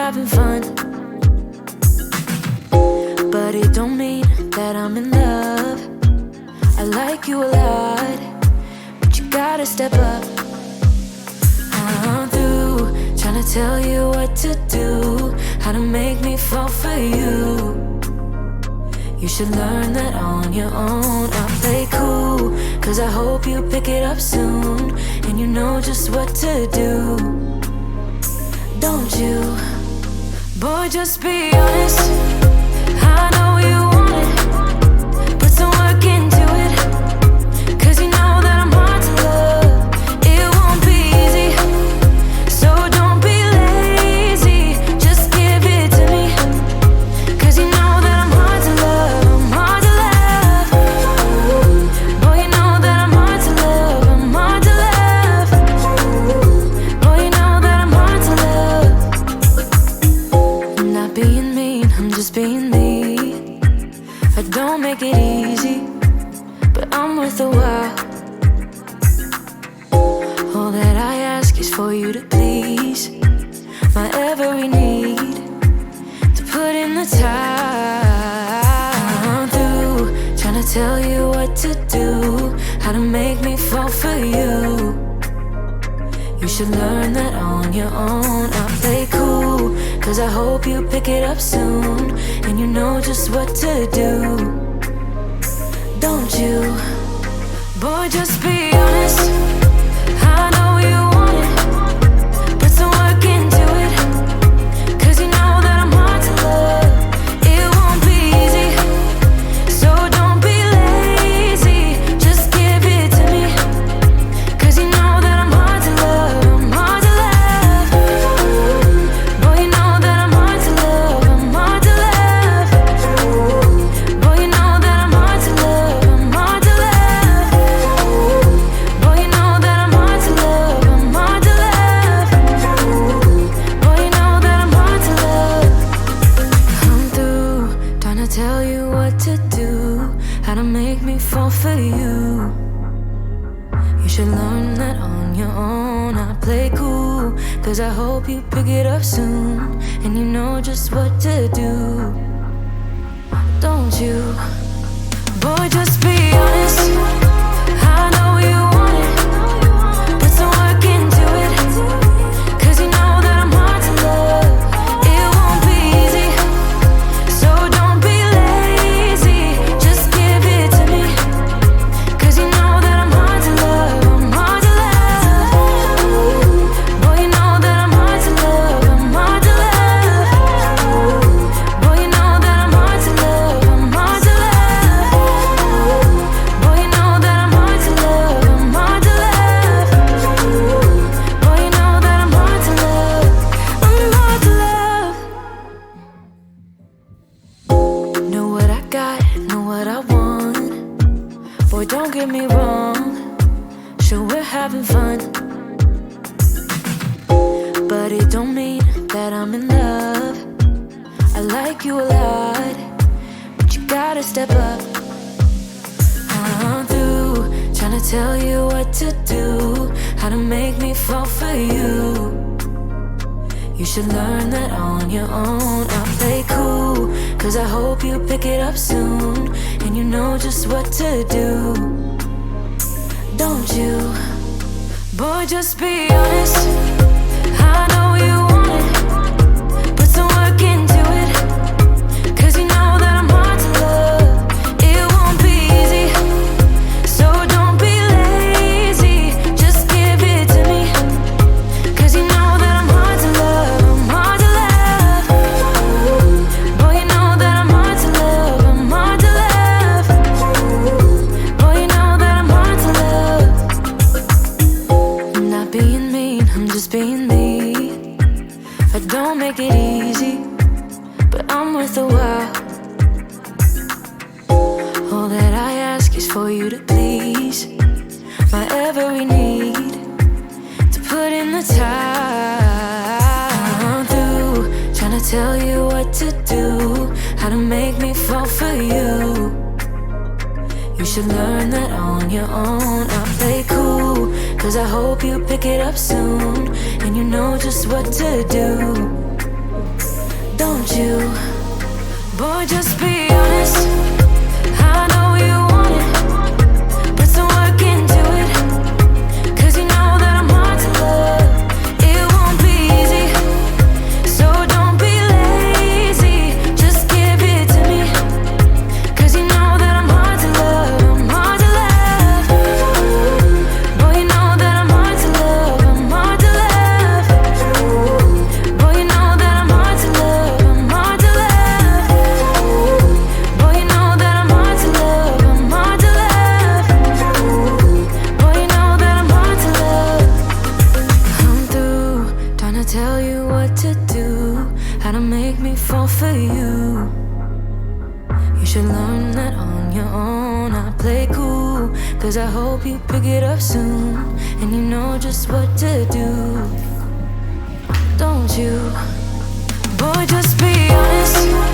having fun, but it don't mean that I'm in love. I like you a lot, but you gotta step up. I'm through trying to tell you what to do, how to make me fall for you. You should learn that on your own. I play cool, cause I hope you pick it up soon, and you know just what to do. Don't you? Boy, just be honest. I know you want it, put some work into it, cause you know that I'm hard to love. It won't be easy, so don't be lazy. Just give it to me, cause you know that I'm hard to love. I'm hard to love. Boy, you know that I'm hard to love. I'm hard to love. Boy, you know that I'm hard to love. I'm not being mean, I'm just being me. I don't make it easy, but I'm worth a while. All that I ask is for you to please my every need, to put in the time. I'm through trying to tell you what to do, how to make me fall for you. You should learn that on your own. I play cool, cause I hope you pick it up soon, and you know just what to do. Don't you? Boy, just be honest. I know you want it, put some work into it, cause you know that I'm hard to love. It won't be easy, so don't be lazy. Just give it to me, cause you know that I'm hard to love. I'm hard to love. Boy, you know that I'm hard to love. I'm hard to love. Boy, you know that I'm hard to love. I'm hard to love. Boy, you know that I'm hard to love. I'm hard to love. Boy, you know that I'm hard to love. I'm through trying to tell you what to do, how to make me fall for you. You should learn that on your own. I play cool, cause I hope you pick it up soon, and you know just what to do. Don't you? Boy, just be honest. I know you want it, put some work into it, cause you know that I'm hard to love. It won't be easy, so don't be lazy. Just give it to me, cause you know that I'm hard to love. I'm hard to love. Boy, you know that I'm hard to love. I'm hard to love. Boy, you know that I'm hard to love. I'm hard to love. Boy, you know that I'm hard to love. I'm hard to love. Boy, you know that I'm hard to love. I'm hard to love. Know what I got, know what I want. Boy, don't get me wrong, sure we're having fun, but it don't mean that I'm in love. I like you a lot, but you gotta step up. I'm through trying to tell you what to do, how to make me fall for you. You should learn that on your own. I play cool, cause I hope you pick it up soon, and you know just what to do. Don't you? Boy, just be honest. I know you want it, put some work into it, cause you know that I'm hard to love. It won't be easy, so don't be lazy. Just give it to me, cause you know that I'm hard to love. I'm hard to love. Boy, you know that I'm hard to love. I'm hard to love. Boy, you know that I'm hard to love. I'm not being mean, I'm just being me. I don't make it easy, but I'm worth a while. All that I ask is for you to please my every need, to put in the time. I'm through trying to tell you what to do, how to make me fall for you. You should learn that on your own. I play cool, cause I hope you pick it up soon, and you know just what to do. don't you? Boy, just be honest. I know you want it. Put some work into it. 'Cause you know that I'm hard to love. It won't be easy, so don't be lazy. Just give it to me. 'Cause you know that I'm hard to love. I'm hard to love. Boy, you know that I'm hard to love. I'm hard to love. Boy, you know that I'm hard to love. I'm hard to love. Boy, you know that I'm hard to love. I'm hard to love. Boy, you know that I'm hard to love. I'm through trying to tell you what to do, how to make me fall for you. You should learn that on your own. I play cool, 'cause I hope you pick it up soon. And you know just what to do, don't you? Boy, just be honest.